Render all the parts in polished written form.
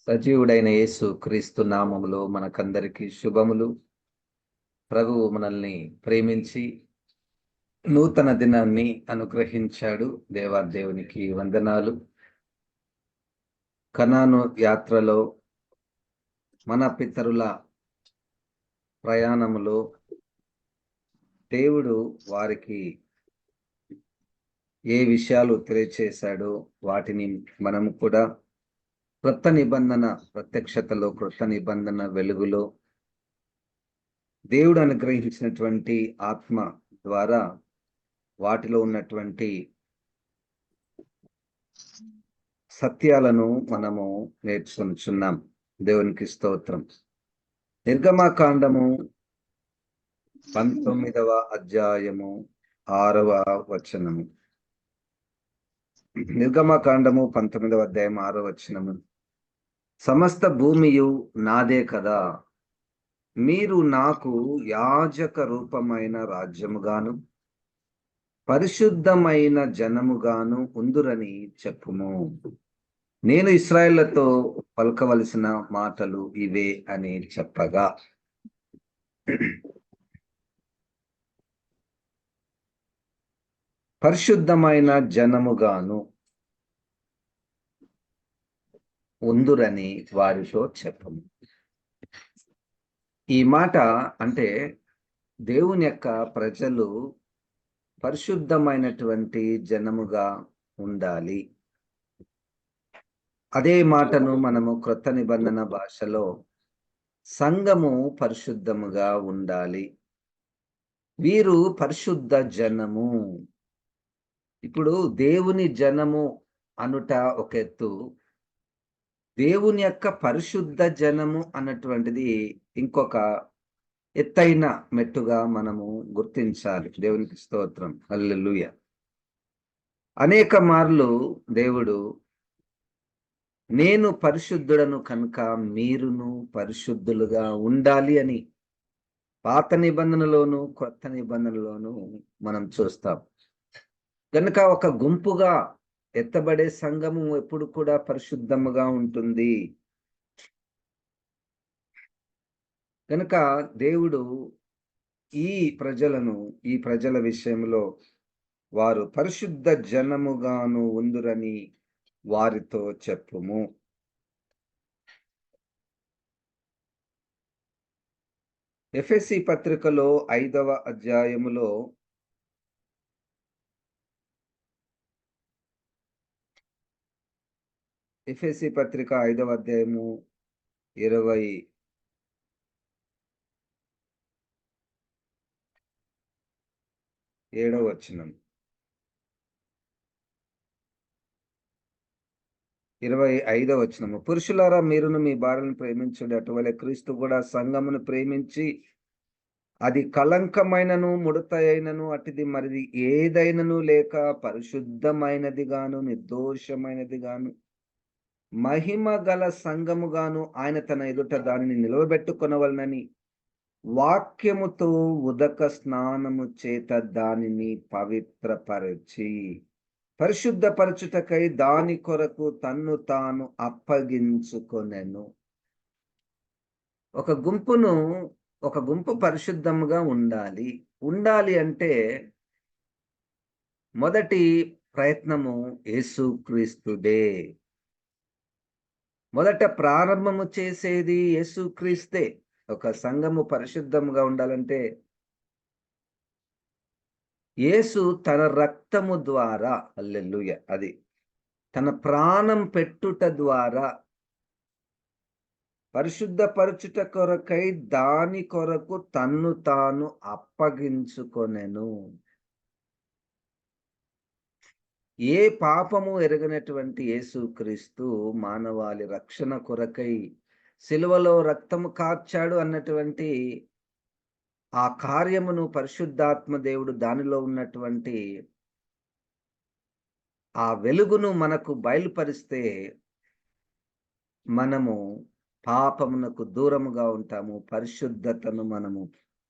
సజీవుడైన యేసు క్రీస్తు నామములో మనకందరికీ శుభములు. ప్రభువు మనల్ని ప్రేమించి నూతన దినాన్ని అనుగ్రహించాడు. దేవాదేవునికి వందనాలు. కనాను యాత్రలో మన పితరుల ప్రయాణములో దేవుడు వారికి ఏ విషయాలు తెలియచేశాడో వాటిని మనము కూడా క్రొత్త నిబంధన ప్రత్యక్షతలో, క్రొత్త నిబంధన వెలుగులో దేవుడు అనుగ్రహించినటువంటి ఆత్మ ద్వారా వాటిలో ఉన్నటువంటి సత్యాలను మనము నేర్చుకుంటున్నాం. దేవునికి స్తోత్రం. నిర్గమకాండము 19వ అధ్యాయము 6వ వచనము. నిర్గమకాండము 19వ అధ్యాయం 6వ వచనము. సమస్త భూమియు నాదే కదా, మీరు నాకు యాజక రూపమైన రాజ్యముగాను పరిశుద్ధమైన జనముగాను ఉందురని చెప్పుము. నేను ఇశ్రాయేలుతో పలకవలసిన మాటలు ఇవే అని చెప్పగా, పరిశుద్ధమైన జనముగాను ఉందురని వారితో చెప్పము. ఈ మాట అంటే దేవుని యొక్క ప్రజలు పరిశుద్ధమైనటువంటి జనముగా ఉండాలి. అదే మాటను మనము క్రొత్త నిబంధన భాషలో సంఘము పరిశుద్ధముగా ఉండాలి, వీరు పరిశుద్ధ జనము. ఇప్పుడు దేవుని జనము అనుట ఒక ఎత్తు, దేవుని యొక్క పరిశుద్ధ జనము అన్నటువంటిది ఇంకొక ఎత్తైన మెట్టుగా మనము గుర్తించాలి. దేవునికి స్తోత్రం, హల్లెలూయా. అనేక మార్లు దేవుడు నేను పరిశుద్ధుడను కనుక మీరును పరిశుద్ధులుగా ఉండాలి అని పాత నిబంధనలోను కొత్త నిబంధనలోను మనం చూస్తాం. కనుక ఒక గుంపుగా ఎత్తబడే సంఘము ఎప్పుడు కూడా పరిశుద్ధముగా ఉంటుంది. కనుక దేవుడు ఈ ప్రజల విషయంలో వారు పరిశుద్ధ జనముగాను ఉందురని వారితో చెప్పుము. ఎఫెసీ పత్రికలో 5వ అధ్యాయములో ఎఫెసీ పత్రిక 5వ అధ్యాయము 27వ వచనం, 25వ వచనము. పురుషులారా, మీరును మీ భార్యను ప్రేమించుడి, అటువలే క్రీస్తు కూడా సంఘమును ప్రేమించి అది కళంకమైనను ముడత అయినను అటుది మరిది ఏదైనను లేక పరిశుద్ధమైనది గాను నిర్దోషమైనది గాను మహిమ గల సంఘముగాను ఆయన తన ఎదుట దానిని నిలవబెట్టుకొనవలనని వాక్యముతో ఉదక స్నానము చేత దానిని పవిత్రపరచి పరిశుద్ధపరచుటకై దాని కొరకు తన్ను తాను అప్పగించుకొనెను. ఒక గుంపు పరిశుద్ధముగా ఉండాలి అంటే మొదటి ప్రయత్నము యేసుక్రీస్తుదే. మొదట ప్రారంభము చేసేది యేసుక్రీస్తే. ఒక సంఘము పరిశుద్ధముగా ఉండాలంటే యేసు తన రక్తము ద్వారా, హల్లెలూయా, అది తన ప్రాణం పెట్టుట ద్వారా పరిశుద్ధపరచుట కొరకై దాని కొరకు తన్ను తాను అప్పగించుకొనెను. ఏ పాపము ఎరగనటువంటి యేసుక్రీస్తు మానవాళి రక్షణ కొరకై సిలువలో రక్తము కార్చాడు అన్నటువంటి ఆ కార్యమును పరిశుద్ధాత్మ దేవుడు దానిలో ఉన్నటువంటి ఆ వెలుగును మనకు బయలుపరిస్తే మనము పాపమునకు దూరముగా ఉంటాము, పరిశుద్ధతను మనము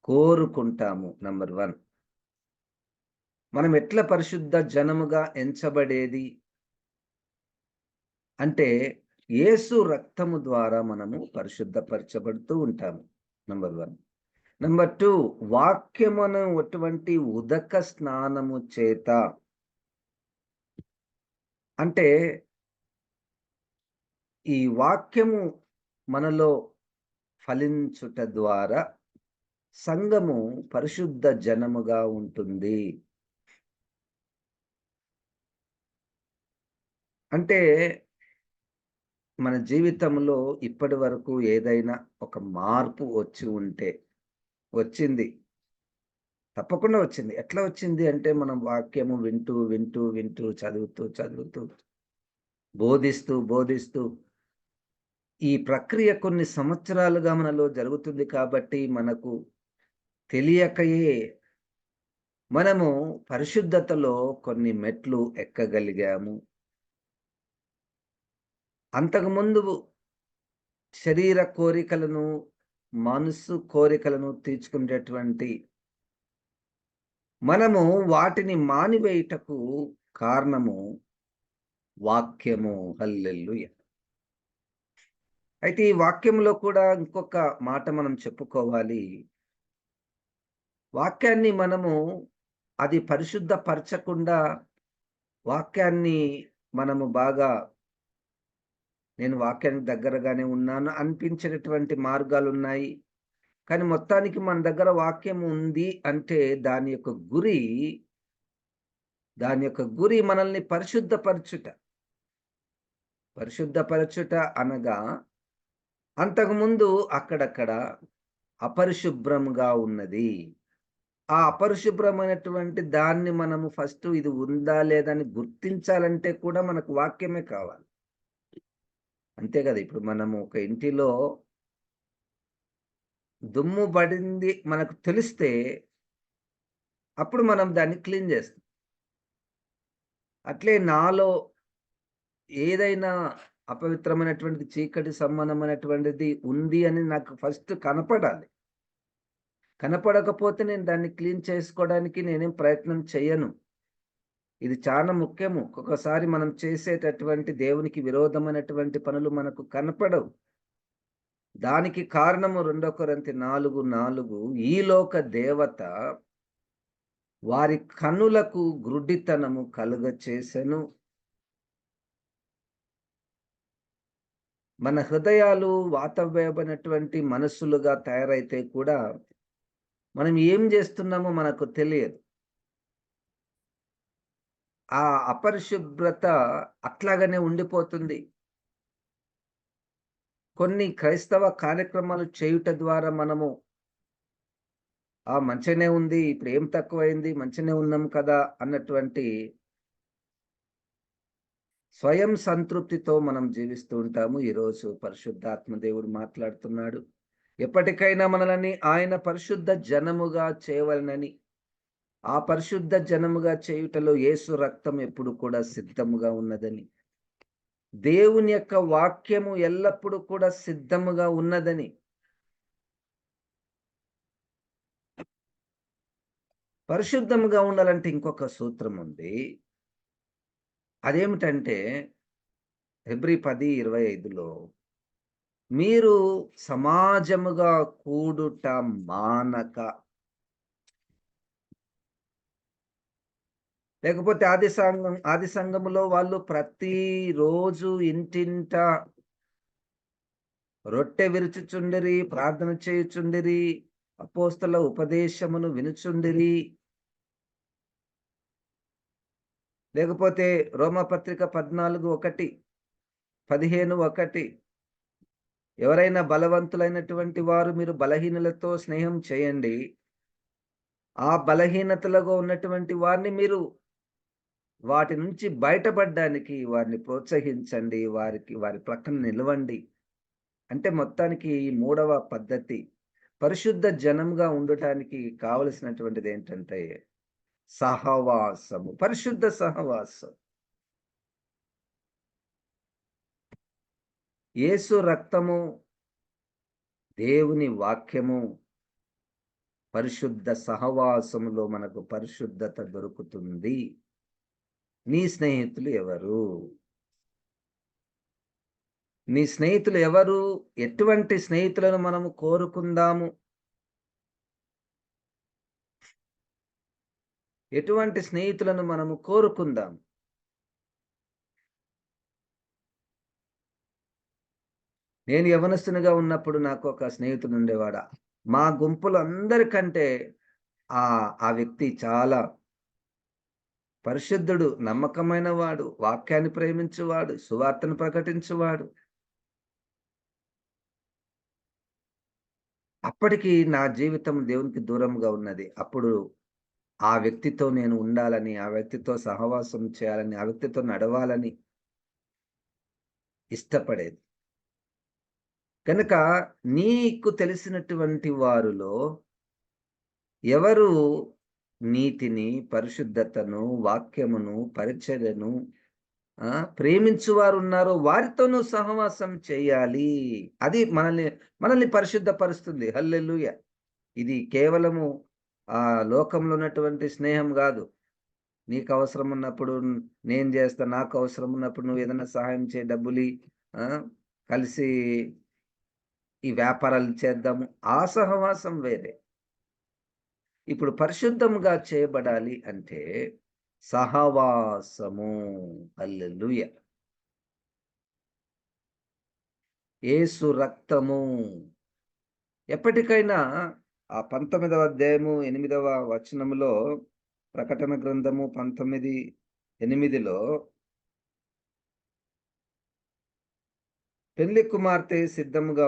కోరుకుంటాము. నంబర్ 1, మనం ఎట్లా పరిశుద్ధ జనముగా ఎంచబడేది అంటే యేసు రక్తము ద్వారా మనము పరిశుద్ధపరచబడుతూ ఉంటాము. నంబర్ 1. నంబర్ 2, వాక్యమును అటువంటి ఉదక స్నానము చేత, అంటే ఈ వాక్యము మనలో ఫలించుట ద్వారా సంఘము పరిశుద్ధ జనముగా ఉంటుంది. అంటే మన జీవితంలో ఇప్పటి వరకు ఏదైనా ఒక మార్పు వచ్చి ఉంటే, వచ్చింది. తప్పకుండా వచ్చింది. ఎట్లా వచ్చింది అంటే, మనం వాక్యము వింటూ, వింటూ, వింటూ, చదువుతూ, చదువుతూ, బోధిస్తూ, బోధిస్తూ, ఈ ప్రక్రియ కొన్ని సంవత్సరాలుగా మనలో జరుగుతుంది కాబట్టి మనకు తెలియకయే మనము పరిశుద్ధతలో కొన్ని మెట్లు ఎక్కగలిగాము. అంతకుముందు శరీర కోరికలను, మనసు కోరికలను తీర్చుకునేటటువంటి మనము వాటిని మానివేయుటకు కారణము వాక్యము. హల్లెలూయా! అయితే ఈ వాక్యంలో కూడా ఇంకొక మాట మనం చెప్పుకోవాలి. వాక్యాన్ని మనము అది పరిశుద్ధపరచకుండా, వాక్యాన్ని మనము బాగా, నేను వాక్యానికి దగ్గరగానే ఉన్నాను అనిపించేటటువంటి మార్గాలున్నాయి. కానీ మొత్తానికి మన దగ్గర వాక్యం ఉంది అంటే దాని యొక్క గురి మనల్ని పరిశుద్ధపరచుట. పరిశుద్ధపరచుట అనగా అంతకుముందు అక్కడక్కడ అపరిశుభ్రంగా ఉన్నది. ఆ అపరిశుభ్రమైనటువంటి దాన్ని మనము ఫస్ట్ ఇది ఉందా లేదా అని గుర్తించాలంటే కూడా మనకు వాక్యమే కావాలి. అంతే కదా! ఇప్పుడు మనము ఒక ఇంటిలో దుమ్ము పడింది మనకు తెలిస్తే అప్పుడు మనం దాన్ని క్లీన్ చేస్తాం. అట్లే నాలో ఏదైనా అపవిత్రమైనటువంటిది, చీకటి సంబంధమైనటువంటిది ఉంది అని నాకు ఫస్ట్ కనపడాలి. కనపడకపోతే నేను దాన్ని క్లీన్ చేసుకోవడానికి నేనేం ప్రయత్నం చెయ్యను. ఇది చాలా ముఖ్యము. ఒక్కొక్కసారి మనం చేసేటటువంటి దేవునికి విరోధమైనటువంటి పనులు మనకు కనపడవు. దానికి కారణము 2 కొరింథీ 4:4, ఈ లోక దేవత వారి కన్నులకు గ్రుడ్డితనము కలుగచేసెను. మన హృదయాలు వాతవ్యమైనటువంటి మనస్సులుగా తయారైతే కూడా మనం ఏం చేస్తున్నామో మనకు తెలియదు. ఆ అపరిశుభ్రత అట్లాగనే ఉండిపోతుంది. కొన్ని క్రైస్తవ కార్యక్రమాలు చేయుట ద్వారా మనము మంచిగానే ఉంది, ఇప్పుడు ఏం తక్కువైంది, మంచిగానే ఉన్నాం కదా అన్నటువంటి స్వయం సంతృప్తితో మనం జీవిస్తూ ఉంటాము. ఈరోజు పరిశుద్ధాత్మ దేవుడు మాట్లాడుతున్నాడు. ఎప్పటికైనా మనల్ని ఆయన పరిశుద్ధ జనముగా చేయవలెనని, ఆ పరిశుద్ధ జనముగా చేయుటలో యేసు రక్తం ఎప్పుడు కూడా సిద్ధముగా ఉన్నదని, దేవుని యొక్క వాక్యము ఎల్లప్పుడూ కూడా సిద్ధముగా ఉన్నదని, పరిశుద్ధముగా ఉండాలంటే ఇంకొక సూత్రం ఉంది. అదేమిటంటే హెబ్రీ 10:25లో, మీరు సమాజముగా కూడుట మానక, లేకపోతే ఆది సంఘములో వాళ్ళు ప్రతిరోజు ఇంటింట రొట్టె విరుచుచుండిరి, ప్రార్థన చేయుచుండిరి, అపోస్తల ఉపదేశమును వినుచుండిరి. లేకపోతే రోమపత్రిక 14:1, 15:1, ఎవరైనా బలవంతులైనటువంటి వారు మీరు బలహీనులతో స్నేహం చేయండి. ఆ బలహీనతలో ఉన్నటువంటి వారిని మీరు వాటి నుంచి బయటపడడానికి వారిని ప్రోత్సహించండి. వారి ప్రక్కన నిలవండి. అంటే మొత్తానికి ఈ 3వ పద్ధతి పరిశుద్ధ జనంగా ఉండటానికి కావలసినటువంటిది ఏంటంటే సహవాసము, పరిశుద్ధ సహవాసం. యేసు రక్తము, దేవుని వాక్యము, పరిశుద్ధ సహవాసములో మనకు పరిశుద్ధత దొరుకుతుంది. నీ స్నేహితులు ఎవరు? నీ స్నేహితులు ఎవరు? ఎటువంటి స్నేహితులను మనము కోరుకుందాము? ఎటువంటి స్నేహితులను మనము కోరుకుందాం? నేను యవ్వనస్తునిగా ఉన్నప్పుడు నాకొక స్నేహితుడుండేవాడు. మా గుంపులో అందరికంటే ఆ వ్యక్తి చాలా పరిశుద్ధుడు, నమ్మకమైన వాడు, వాక్యాన్ని ప్రేమించువాడు, సువార్తను ప్రకటించువాడు. అప్పటికి నా జీవితం దేవునికి దూరంగా ఉన్నది. అప్పుడు ఆ వ్యక్తితో నేను ఉండాలని, ఆ వ్యక్తితో సహవాసం చేయాలని, ఆ వ్యక్తితో నడవాలని ఇష్టపడేది. కనుక నీకు తెలిసినటువంటి వారిలో ఎవరు నీతిని, పరిశుద్ధతను, వాక్యమును, పరిచర్యను ప్రేమించువారున్నారో వారితో నువ్వు సహవాసం చేయాలి. అది మనల్ని పరిశుద్ధపరుస్తుంది. హల్లెలూయా! ఇది కేవలము లోకంలో ఉన్నటువంటి స్నేహం గాదు. నీకవసరం ఉన్నప్పుడు నేను జేస్తా, నాకు అవసరం ఉన్నప్పుడు నువ్వేదైనా సహాయం చేయి, డబ్బులియి. ఆ! కలిసి ఈ వ్యాపారాలు చేద్దాము. ఆ సహవాసం వేరే. ఇప్పుడు పరిశుద్ధంగా చేయబడాలి అంటే సహవాసము. హల్లెలూయా! యేసు రక్తము. ఎప్పటికైనా ఆ 19వ అధ్యాయము 8వ వచనములో, ప్రకటన గ్రంథము 19:8లో పెళ్లి కుమార్తె సిద్ధముగా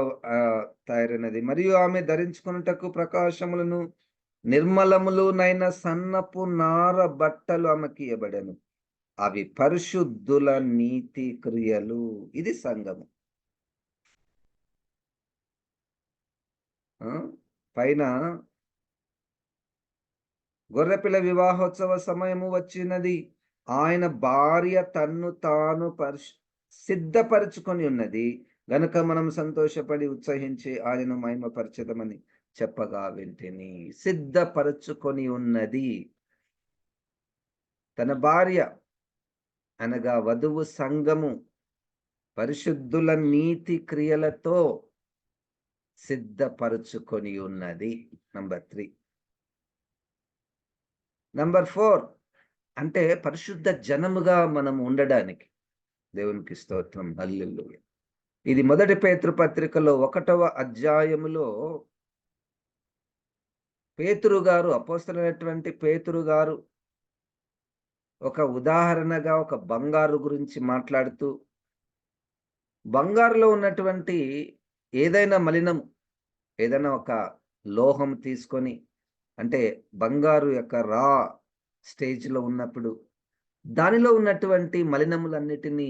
తయారైనది. మరియు ఆమె ధరించుకొనుటకు ప్రకాశములను, నిర్మలములునైన సన్నపు నార బట్టలు ఆమెకియ్యబడెను. అవి పరిశుద్ధుల నీతి క్రియలు. ఇది సంఘము. ఆ! పైన గొర్రెపిల్ల వివాహోత్సవ సమయము వచ్చినది. ఆయన భార్య తన్ను తాను సిద్ధపరచుకొని ఉన్నది. గనుక మనం సంతోషపడి ఉత్సహించి ఆయనను మహిమపరచెదమని చెప్పగా వింటిని. సిద్ధపరచుకొని ఉన్నది. తన భార్య అనగా వధువు సంఘము పరిశుద్ధుల నీతి క్రియలతో సిద్ధపరచుకొని ఉన్నది. నంబర్ 3. నంబర్ 4 అంటే పరిశుద్ధ జనముగా మనం ఉండడానికి. దేవునికి స్తోత్రం. హల్లెలూయా! ఇది మొదటి పేతురు పత్రికలో 1వ అధ్యాయములో పేతురు గారు, అపోస్తలుడైనటువంటి పేతురు గారు ఒక ఉదాహరణగా ఒక బంగారు గురించి మాట్లాడుతూ, బంగారులో ఉన్నటువంటి ఏదైనా మలినము, ఏదైనా ఒక లోహం తీసుకొని, అంటే బంగారు యొక్క స్టేజ్‌లో ఉన్నప్పుడు దానిలో ఉన్నటువంటి మలినములన్నిటినీ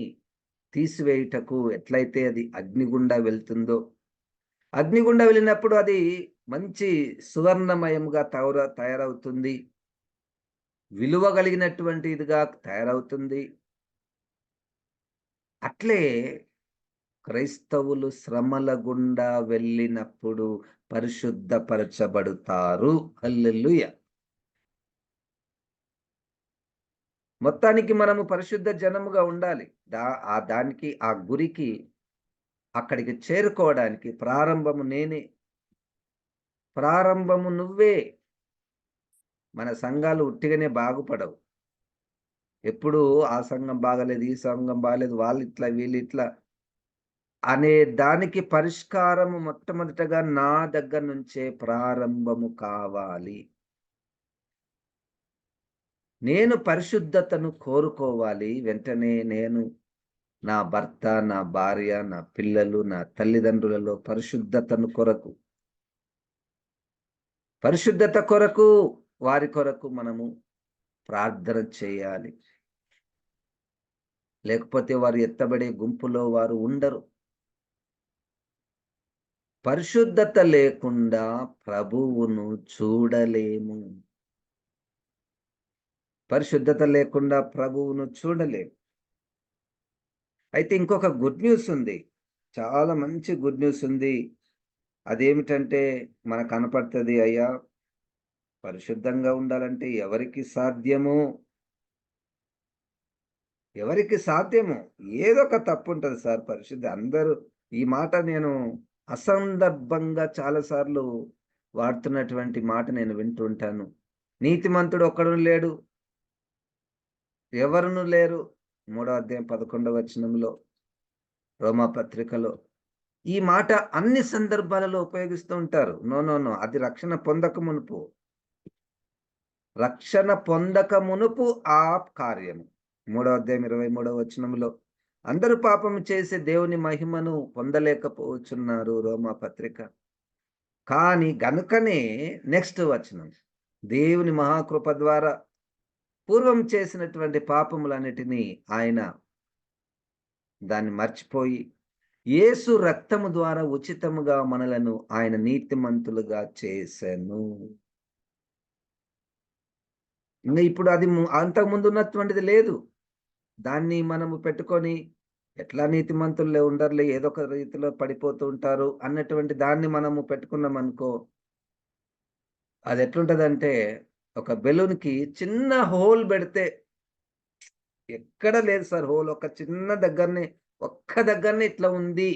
తీసివేయుటకు ఎట్లయితే అది అగ్నిగుండా వెళ్తుందో, అగ్నిగుండా వెళ్ళినప్పుడు అది మంచి సువర్ణమయముగా తయారవుతుంది. విలువ కలిగినటువంటి ఇదిగా తయారవుతుంది. అట్లే క్రైస్తవులు శ్రమల గుండా వెళ్ళినప్పుడు పరిశుద్ధపరచబడుతారు. హల్లెలూయా! మొత్తానికి మనము పరిశుద్ధ జనముగా ఉండాలి. దానికి ఆ గురికి అక్కడికి చేరుకోవడానికి ప్రారంభము నేనే. ప్రారంభము నువ్వే. మన సంఘాలు ఉట్టిగనే బాగుపడవు. ఎప్పుడూ ఆ సంఘం బాగాలేదు, ఈ సంఘం బాగాలేదు, వాళ్ళిట్లా, వీళ్ళిట్లా అనే దానికి పరిష్కారము మొట్టమొదటగా నా దగ్గర నుంచే ప్రారంభము కావాలి. నేను పరిశుద్ధతను కోరుకోవాలి. వెంటనే నేను నా భర్త, నా భార్య, నా పిల్లలు, నా తల్లిదండ్రులలో పరిశుద్ధత కొరకు, వారి కొరకు మనము ప్రార్థన చేయాలి. లేకపోతే వారు ఎత్తబడే గుంపులో వారు ఉండరు. పరిశుద్ధత లేకుండా ప్రభువును చూడలేము. పరిశుద్ధత లేకుండా ప్రభువును చూడలేము. అయితే ఇంకొక గుడ్ న్యూస్ ఉంది. చాలా మంచి గుడ్ న్యూస్ ఉంది. అదేమిటంటే మనకు కనపడుతది. అయ్యా! పరిశుద్ధంగా ఉండాలంటే ఎవరికి సాధ్యము? ఎవరికి సాధ్యము. ఏదో ఒక తప్పు ఉంటది సార్ అందరూ ఈ మాట నేను అసందర్భంగా చాలా సార్లు వాడుతున్నటువంటి మాట నేను వింటూ ఉంటాను. నీతిమంతుడు ఒక్కడును లేడు. ఎవరును లేరు. 3వ అధ్యాయం 11వ వచనంలో రోమా పత్రికలో. ఈ మాట అన్ని సందర్భాలలో ఉపయోగిస్తూ ఉంటారు. No, no, no. అది రక్షణ పొందక మునుపు. రక్షణ పొందక మునుపు ఆ కార్యము. 3వ అధ్యాయం 23వ వచనంలో అందరూ పాపము చేసి దేవుని మహిమను పొందలేకపోవచ్చున్నారు రోమా పత్రిక. కానీ గనుకనే నెక్స్ట్ వచనం. దేవుని మహాకృప ద్వారా పూర్వం చేసినటువంటి పాపములన్నిటినీ ఆయన దాన్ని మర్చిపోయి యేసు రక్తము ద్వారా ఉచితముగా మనలను ఆయన నీతిమంతులుగా చేసెను. ఇంగ ఇప్పుడు అది అంతకుముందు ఉన్నటువంటిది లేదు. దాన్ని మనము పెట్టుకొని ఎట్లా నీతిమంతుల్లే ఉండరులే, ఏదో ఒక రీతిలో పడిపోతూ ఉంటారు అన్నటువంటి దాన్ని మనము పెట్టుకున్నామనుకో, అదెట్లుంటదంటే ఒక బెలూన్‌కి చిన్న హోల్ బెడితే ఎక్కడ లేదు సార్ హోల్. ఒక చిన్న దగ్గరనే, ఒక్క దగ్గరనే ఇట్లా ఉంది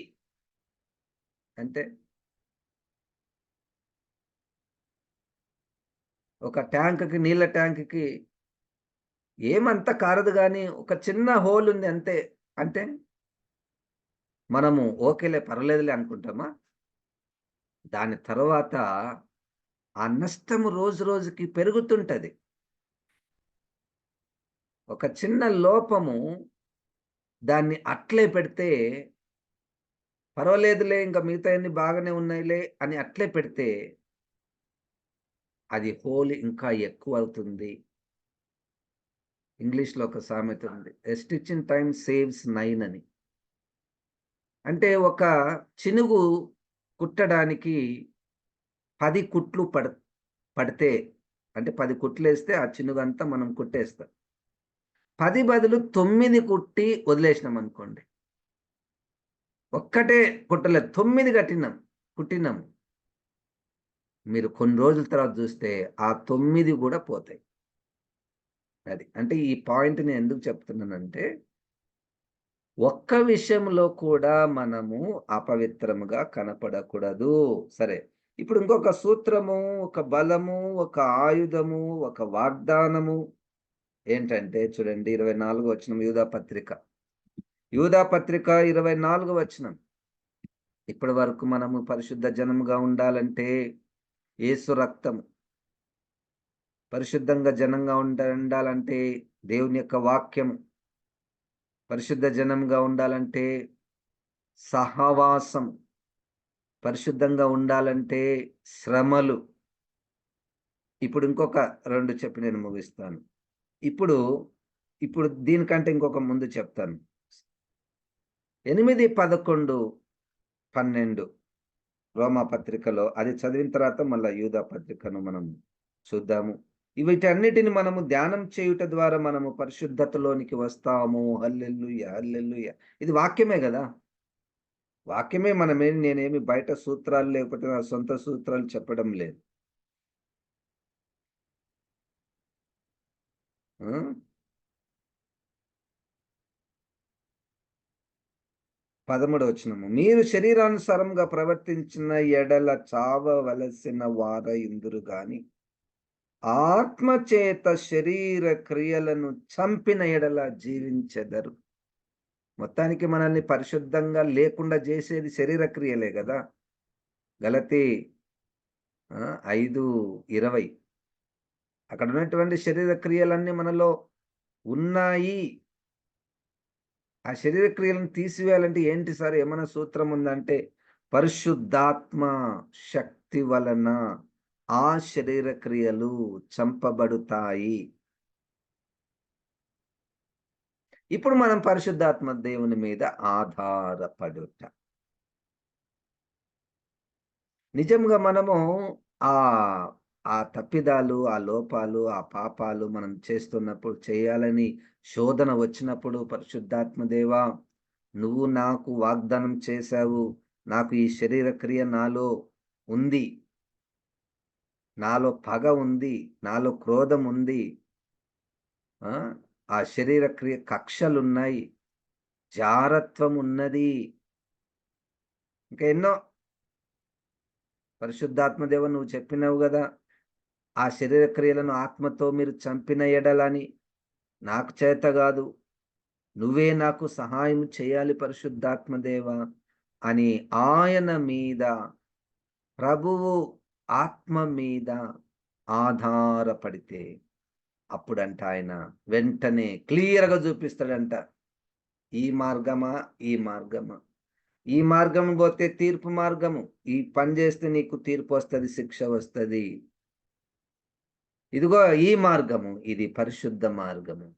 అంటే, ఒక ట్యాంక్‌కి, నీళ్ళ ట్యాంక్‌కి ఏమంత కారదు గానీ, ఒక చిన్న హోల్ ఉంది అంతే. అంటే మనము ఓకేలే పర్వాలేదులే అనుకుంటామా? దాని తర్వాత ఆ నష్టము రోజు రోజుకి పెరుగుతుంటది. ఒక చిన్న లోపము దాన్ని అట్లే పెడితే పర్వాలేదులే ఇంక మిగతాయన్నీ బాగానే ఉన్నాయిలే అని అట్లే పెడితే అది హోల్ ఇంకా ఎక్కువవుతుంది. ఇంగ్లీష్‌లో ఒక సామెత ఉంది. ఎ స్టిచ్ ఇన్ టైమ్ సేవ్స్ 9 అని. అంటే ఒక చినుగు కుట్టడానికి 10 కుట్లు పడితే అంటే 10 కుట్లేస్తే ఆ చినుగంతా మనం కుట్టేస్తాం. 10 బదులు 9 కుట్టి వదిలేసినామనుకోండి. ఒక్కటే కుట్టలేదు. 9 కుట్టినాం. మీరు కొన్ని రోజుల తర్వాత చూస్తే ఆ 9 గూడా పోతాయి. అది. అంటే ఈ పాయింట్ నేను ఎందుకు చెప్తున్నానంటే, ఒక్క విషయంలో కూడా మనము అపవిత్రముగా కనపడకూడదు. సరే. ఇప్పుడు ఇంకొక సూత్రము, ఒక బలము, ఒక ఆయుధము, ఒక వాగ్దానము ఏంటంటే చూడండి 24 వచనం యూదా పత్రిక. యూదా పత్రిక 24 వచనం. ఇప్పటి వరకు మనము పరిశుద్ధ జనముగా ఉండాలంటే యేసు రక్తము. పరిశుద్ధంగా జనంగా ఉండాలంటే దేవుని యొక్క వాక్యము. పరిశుద్ధ జనంగా ఉండాలంటే సహవాసం. పరిశుద్ధంగా ఉండాలంటే శ్రమలు. ఇప్పుడు ఇంకొక 2 చెప్పి నేను ముగిస్తాను. ఇప్పుడు, ఇప్పుడు దీనికంటే ఇంకొక ముందు చెప్తాను. 8, 11, 12 రోమా పత్రికలో అది చదివిన తర్వాత మళ్ళా యూదా పత్రికను మనం చూద్దాము. వీటన్నిటిని మనము ధ్యానం చేయుట ద్వారా మనము పరిశుద్ధతలోనికి వస్తాము. హల్లెలూయా! హల్లెలూయా! ఇది వాక్యమే గదా! వాక్యమే నేనేమి బయట సూత్రాలు లేకపోతే నా సొంత సూత్రాలు చెప్పడం లేదు. ఆ! 13 వచనము. మీరు శరీరానుసారంగా ప్రవర్తించిన ఎడల చావవలసిన వారయుందురు గాని, ఆత్మ చేత శరీర క్రియలను చంపిన ఎడల జీవించెదరు. మొత్తానికి మనల్ని పరిశుద్ధంగా లేకుండా జేసేది శరీర క్రియలే గదా! గలతీ 5:20 అక్కడున్నటువంటి శరీర క్రియలన్నీ మనలో ఉన్నాయి. ఆ శరీర క్రియలను తీసివేయాలంటే ఏంటి సార్? ఏమన్నా సూత్రం ఉందంటే, పరిశుద్ధాత్మ శక్తి వలన ఆ శరీర క్రియలు చంపబడుతాయి. ఇప్పుడు మనం పరిశుద్ధాత్మ దేవుని మీద ఆధారపడుట. నిజంగా మనము ఆహ్, ఆ తప్పిదాలు, ఆ లోపాలు, ఆ పాపాలు మనం చేస్తున్నప్పుడు చేయాలని శోధన వచ్చినప్పుడు పరిశుద్ధాత్మ దేవా! నువ్వు నాకు వాగ్దానం చేశావు. నాకు ఈ శరీర క్రియ నాలో ఉంది. నాలో పగ ఉంది. నాలో క్రోధం ఉంది. ఆ! ఆ శరీర క్రియ కక్షలున్నాయి. జారత్వం ఉన్నది. ఇంకా ఎన్నో పరిశుద్ధాత్మ దేవ నువ్వు చెప్పినావు గదా! ఆ శరీర క్రియలను ఆత్మతో మీరు చంపిన ఎడలని నాకు చేత గాదు. నువ్వే నాకు సహాయం చేయాలి పరిశుద్ధాత్మ దేవా అని ఆయన మీద, ప్రభువు ఆత్మ మీద ఆధారపడితే అప్పుడంట ఆయన వెంటనే క్లియర్‌గా చూపిస్తాడంట. ఈ మార్గమా? ఈ మార్గమా? ఈ మార్గం పోతే తీర్పు మార్గము. ఈ పని చేస్తే నీకు తీర్పొస్తది, శిక్ష వస్తది. ఇదిగో ఈ మార్గము, ఇది పరిశుద్ధ మార్గము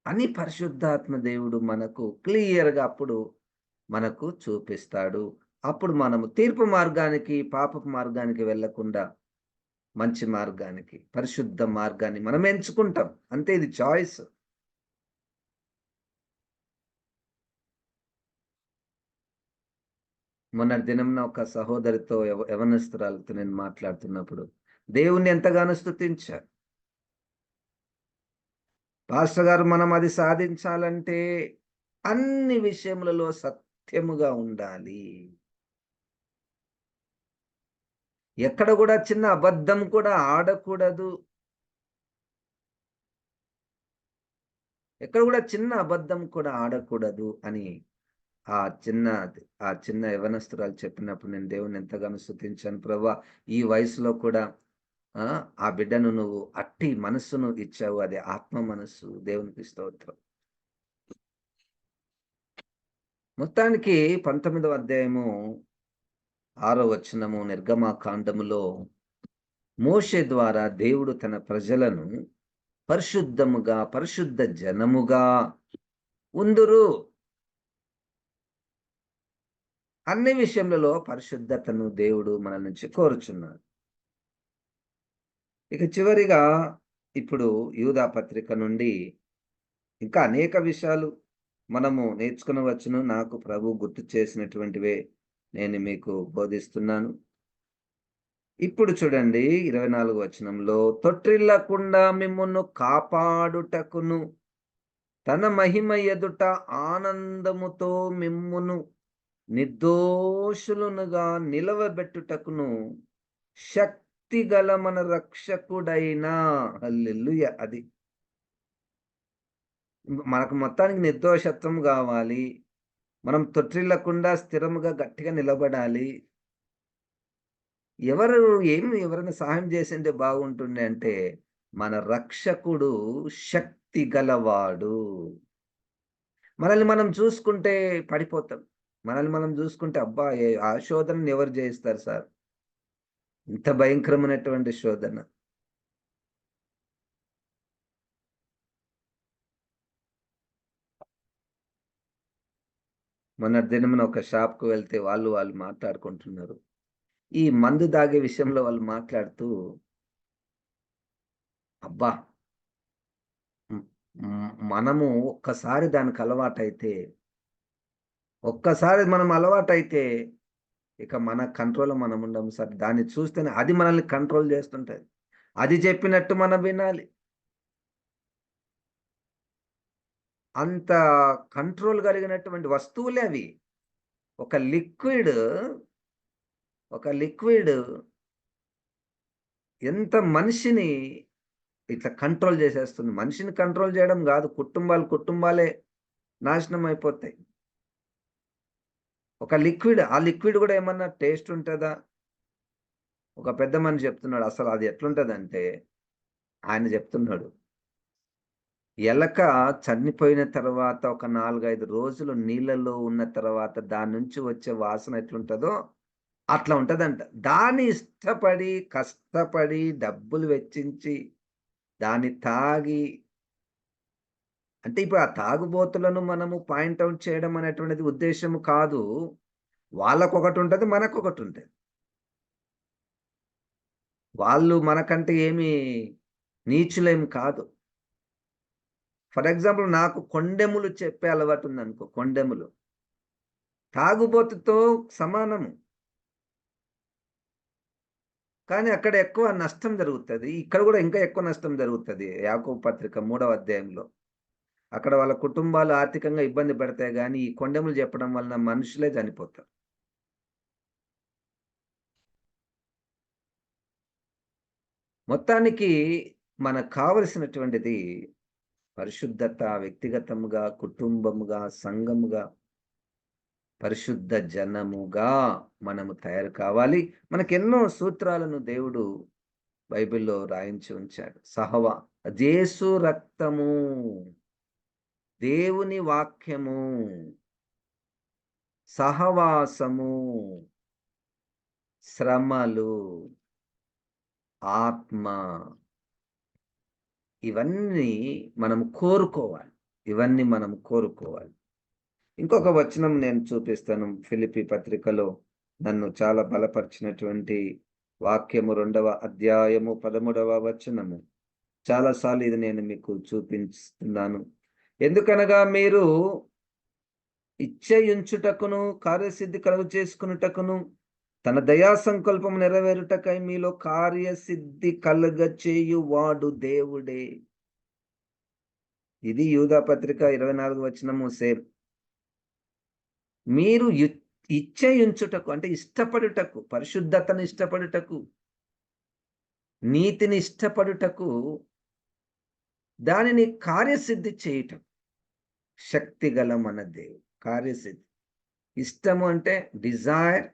అని పరిశుద్ధాత్మ దేవుడు మనకు క్లియర్‌గా అప్పుడు మనకు చూపిస్తాడు. అప్పుడు మనము తీర్పు మార్గానికి, పాపపు మార్గానికి వెళ్ళకుండా మంచి మార్గానికి, పరిశుద్ధ మార్గాన్ని మనం ఎంచుకుంటాం. అంతే, ఇది చాయిస్. మొన్నటి దినంన ఒక సహోదరితో యవనస్తురాలతో నేను మాట్లాడుతున్నప్పుడు దేవుణ్ణి ఎంతగానో స్తుతించా. పాస్టర్ గారు మనం అది సాధించాలంటే అన్ని విషయములలో సత్యముగా ఉండాలి. ఎక్కడ గూడా చిన్న అబద్ధం కూడా ఆడకూడదు. ఎక్కడ గూడా చిన్న అబద్ధం కూడా ఆడకూడదు అని ఆ చిన్న ఆ చిన్న యవ్వనస్తురాలు చెప్పినప్పుడు నేను దేవుడిని ఎంతగానో స్తుతించాను. ప్రభువా! ఈ వయసులో కూడా ఆ! ఆ బిడ్డను నువ్వు అట్టి మనస్సును ఇచ్చావు. అది ఆత్మ మనస్సు. దేవునికి స్తోత్రం. మొత్తానికి 19వ అధ్యాయము 6వ వచనము నిర్గమకాండములో మోషే ద్వారా దేవుడు తన ప్రజలను పరిశుద్ధముగా, పరిశుద్ధ జనముగా ఉందురు. అన్ని విషయములలో పరిశుద్ధతను దేవుడు మన నుంచి కోరుచున్నాడు. ఇక చివరిగా ఇప్పుడు యూదా పత్రిక నుండి ఇంకా అనేక విషయాలు మనము నేర్చుకొనవచ్చును. నాకు ప్రభువు గుర్తు చేసినటువంటివే నేను మీకు బోధిస్తున్నాను. ఇప్పుడు చూడండి 24 వచనంలో తొట్రిల్లకుండా మిమ్మును కాపాడుటకును తన మహిమ ఎదుట ఆనందముతో మిమ్మును నిర్దోషులనుగా నిలవబెట్టుటకును శక్తిగల మన రక్షకుడైన హల్లెలూయా! అది మనకు మొత్తానికి నిర్దోషత్వం గావాలి. మనం తొట్రిల్లకుండా స్థిరముగా గట్టిగా నిలబడాలి. ఎవరు ఎవరైనా సహాయం జేసింటే బాగుంటుండే అంటే, మన రక్షకుడు శక్తి గలవాడు. మనల్ని మనం చూసుకుంటే పడిపోతాం. మనల్ని మనం జూసుకుంటే అబ్బా! ఆ శోధనని ఎవరు జయిస్తారు సార్? ఇంత భయంకరమైనటువంటి శోధన. మొన్నటి దినమున ఒక షాప్‌కి వెళ్తే వాళ్ళు మాట్లాడుకుంటున్నారు. ఈ మందు తాగే విషయంలో వాళ్ళు మాట్లాడుతూ, అబ్బా! హ్మ్. మనము ఒక్కసారి దానికి ఒక్కసారి మనం అలవాటైతే ఇక మన కంట్రోల్‌లో మనం ఉండము సార్. దాన్ని చూస్తేనే అది మనల్ని కంట్రోల్ చేస్తుంటది. అది చెప్పినట్టు మనం వినాలి. అంత కంట్రోల్ కలిగినటువంటి వస్తువులే అవి. ఒక లిక్విడ్, ఒక లిక్విడ్ ఎంత మనిషిని ఇట్లా కంట్రోల్ చేసేస్తుంది. మనిషిని కంట్రోల్ చేయడం గాదు. కుటుంబాలే నాశనం అయిపోతాయి. ఒక లిక్విడ్, ఆ లిక్విడ్ గూడా ఏమన్నా టేస్ట్ ఉంటదా? ఒక పెద్ద మనిషి చెప్తున్నాడు. అసలు అది ఎట్లుంటదంటే, ఆయన చెప్తున్నాడు. ఎలక చనిపోయిన తర్వాత ఒక 4, 5 రోజులు నీళ్ళలో ఉన్న తర్వాత దాని నుంచి వచ్చే వాసన ఎట్లుంటదో అట్లా ఉంటదంట. దాన్ని ఇష్టపడి, కష్టపడి, డబ్బులు వెచ్చించి, దాన్ని తాగి అంటే ఇప్పుడు ఆ తాగుబోతులను మనము పాయింట్ ఔట్ చేయడం అనేటువంటిది ఉద్దేశ్యం కాదు. వాళ్ళకొకటుంటది, మనకొకటుంటది. వాళ్ళు మనకంటే ఏమి నీచులేమి కాదు. ఫర్ ఎగ్జాంపుల్ నాకు కొండెములు చెప్పే అలవాటుందనుకో, కొండెములు. తాగుబోతుతో సమానము. కానీ అక్కడ ఎక్కువ నష్టం జరుగుతది. ఇక్కడ గూడా ఇంకా ఎక్కువ నష్టం జరుగుతది. యాకోబు పత్రిక 3వ అధ్యాయంలో. అక్కడ వాళ్ళ కుటుంబాలు ఆర్థికంగా ఇబ్బంది పడతాయి గానీ, ఈ కొండెములు చెప్పడం వలన మనుషులే చనిపోతారు. మొత్తానికి మనకు కావలసినటువంటిది పరిశుద్ధత, వ్యక్తిగతముగా, కుటుంబముగా, సంఘముగా, పరిశుద్ధ జనముగా మనము తయారు కావాలి. మనకెన్నో సూత్రాలను దేవుడు బైబిల్‌లో రాయించి ఉంచాడు. జేసు రక్తము, దేవుని వాక్యము, సహవాసము, శ్రమలు, ఆత్మ, ఇవన్నీ మనం కోరుకోవాలి. ఇవన్నీ మనం కోరుకోవాలి. ఇంకొక వచనం నేను చూపిస్తాను. ఫిలిప్పీ పత్రికలో నన్ను చాలా బలపరిచినటువంటి వాక్యము 2వ అధ్యాయము 13వ వచనము. చాలా సార్లు ఇది నేను మీకు చూపిస్తున్నాను. ఎందుకనగా మీరు ఇచ్చయించుటకును, కార్యసిద్ధి కలుగు చేసుకునుటకును, తన దయా సంకల్పము నెరవేరుటకై మీలో కార్యసిద్ధి కలుగచేయువాడు దేవుడే. ఇది యూదా పత్రిక 24 వచనము సేమ్. మీరు ఇచ్చయించుటకు అంటే ఇష్టపడుటకు, పరిశుద్ధతను ఇష్టపడుటకు, నీతిని ఇష్టపడుటకు, దానిని కార్యసిద్ధి చేయుటకు శక్తిగల మన దేవుడు. కార్యసిద్ధి. ఇష్టము అంటే డిజైర్,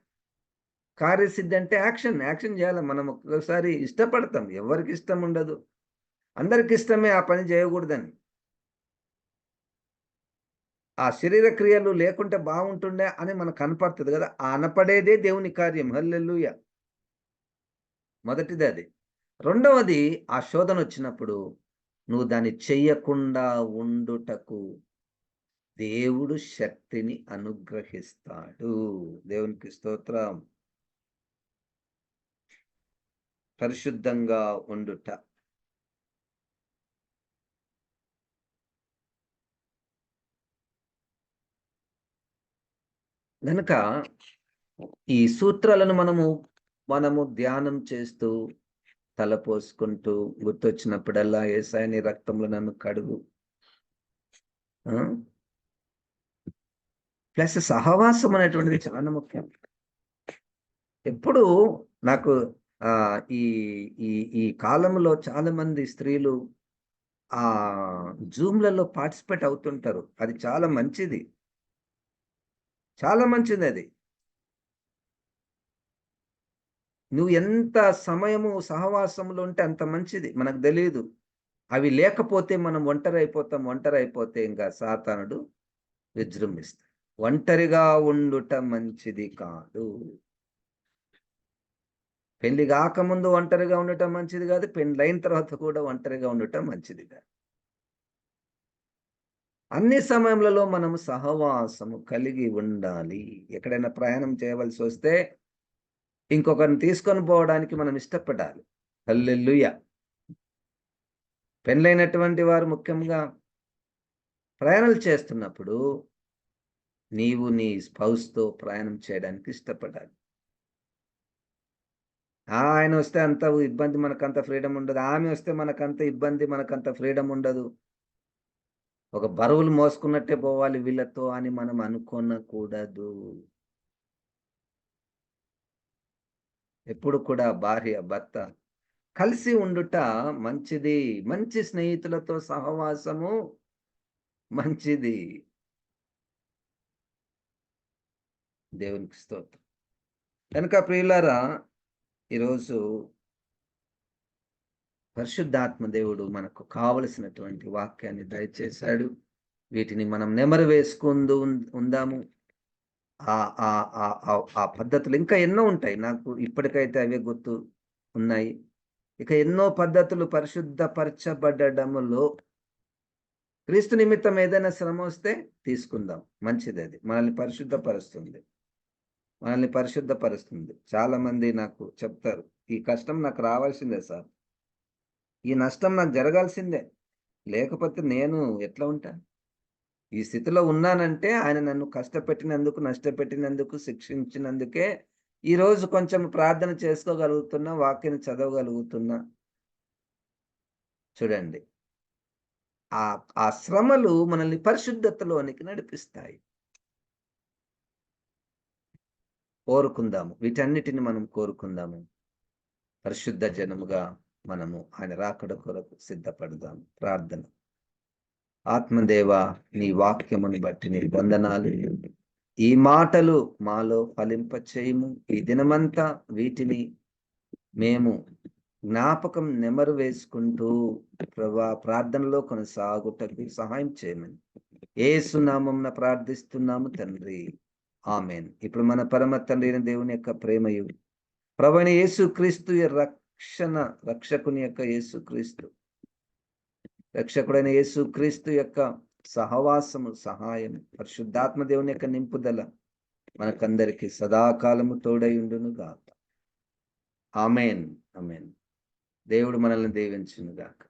కార్యసిద్ధి అంటే యాక్షన్. యాక్షన్ చేయాలి. మనం ఒక్కొక్కసారి ఇష్టపడతాం. ఎవరికి ఇష్టం ఉండదు. అందరికి ఇష్టమే ఆ పని చేయకూడదని. ఆ శరీర క్రియలు లేకుంటే బాగుంటుండే అని మనకు కనపడుతుంది కదా! ఆ అనపడేదే దేవుని కార్యం. హల్లెలూయా! మొదటిది అది. రెండవది, ఆ శోధనొచ్చినప్పుడు నువ్వు దాన్ని చెయ్యకుండా ఉండుటకు దేవుడు శక్తిని అనుగ్రహిస్తాడు. దేవునికి స్తోత్రం. పరిశుద్ధంగా ఉండుట. గనుక ఈ సూత్రాలను మనము ధ్యానం చేస్తూ, తలపోసుకుంటూ, గుర్తొచ్చినప్పుడల్లా యేసయ్య నీ రక్తంలో నన్ను కడుగు. ఆ! ప్లస్ సహవాసం అనేటువంటిది చాలా ముఖ్యం. ఎప్పుడు నాకు ఈ ఈ ఈ కాలంలో చాలామంది స్త్రీలు జూమ్‌లలో పార్టిసిపేట్ అవుతుంటారు. అది చాలా మంచిది. చాలా మంచిదది. నువ్వు ఎంత సమయము సహవాసంలో ఉంటే అంత మంచిది. మనకు తెలీదు. అవి లేకపోతే మనం ఒంటరైపోతే ఇంక సాతానుడు విజృంభిస్తాడు. ఒంటరిగా ఉండుట మంచిది కాదు. పెళ్లి గాకముందు ఒంటరిగా ఉండటం మంచిది గాదు. పెండ్లయిన తర్వాత కూడా ఒంటరిగా ఉండటం మంచిది కాదు. అన్ని సమయములలో మనము సహవాసము కలిగి ఉండాలి. ఎక్కడైనా ప్రయాణం చేయవలసొస్తే ఇంకొకరిని తీసుకొని పోవడానికి మనం ఇష్టపడాలి. హల్లెలూయా! పెండ్లైనటువంటి వారు ముఖ్యంగా ప్రయాణాలు చేస్తున్నప్పుడు నీవు నీ స్పౌస్‌తో ప్రయాణం చేయడానికి ఇష్టపడాలి. ఆయనొస్తే అంత ఇబ్బంది, మనకంత ఫ్రీడమ్ ఉండదు. ఆమె వస్తే మనకంత ఇబ్బంది, మనకంత ఫ్రీడమ్ ఉండదు. ఒక బరువులు మోసుకున్నట్టే పోవాలి వీళ్ళతో అని మనం అనుకోనకూడదు. ఎప్పుడు కూడా భార్య, భర్త కలిసి ఉండుట మంచిది. మంచి స్నేహితులతో సహవాసము మంచిది. దేవునికి స్తోత్రం. కనుక ప్రియులారా, ఈరోజు పరిశుద్ధాత్మ దేవుడు మనకు కావలసినటువంటి వాక్యాన్ని దయచేశాడు. వీటిని మనం నెమరు వేసుకుంటూ ఉందాము. ఆ పద్ధతులు ఇంకా ఎన్నో ఉంటాయి. నాకు ఇప్పటికైతే అవే గుర్తు ఉన్నాయి. ఇక ఎన్నో పద్ధతులు పరిశుద్ధపరచబడడములో క్రీస్తు నిమిత్తం ఏదైనా శ్రమొస్తే తీసుకుందాం. మంచిదది. మనల్ని పరిశుద్ధపరుస్తుంది. చాలామంది నాకు చెప్తారు, "ఈ కష్టం నాకు రావాల్సిందే సార్. ఈ నష్టం నాకు జరగాల్సిందే. లేకపోతే నేను ఎట్లా ఉంటా? ఈ స్థితిలో ఉన్నానంటే ఆయన నన్ను కష్టపెట్టినందుకు, నష్టపెట్టినందుకు, శిక్షించినందుకే ఈరోజు కొంచెం ప్రార్థన చేసుకోగలుగుతున్నా, వాక్యాన్ని చదవగలుగుతున్నా." చూడండి. ఆ ఆ శ్రమలు మనల్ని పరిశుద్ధతలోనికి నడిపిస్తాయి. కోరుకుందాము. వీటన్నిటిని మనం కోరుకుందాము. పరిశుద్ధ జనముగా మనము ఆయన రాకడ కొరకు సిద్ధపడదాం. ప్రార్థన. ఆత్మదేవా, నీ వాక్యమును బట్టి నీ వందనాలు. ఈ మాటలు మాలో ఫలింపచేయుము. ఈ దినమంతా వీటిని మేము జ్ఞాపకం నెమరు వేసుకుంటూ ప్రభా ప్రార్థనలో కొనసాగుటకు సహాయం చేయమని యేసు నామమున ప్రార్థిస్తున్నాము తండ్రి. ఆమేన్. ఇప్పుడు మన పరమ తండ్రి అయిన దేవుని యొక్క ప్రేమయు, ప్రభువైన యేసుక్రీస్తు రక్షకుని యొక్క యేసుక్రీస్తు, రక్షకుడైన యేసుక్రీస్తు యొక్క సహవాసము, సహాయం, పరిశుద్ధాత్మ దేవుని యొక్క నింపుదల మనకందరికి సదాకాలము తోడై ఉండును గాక. ఆమేన్. ఆమేన్. దేవుడు మనల్ని దీవించును గాక.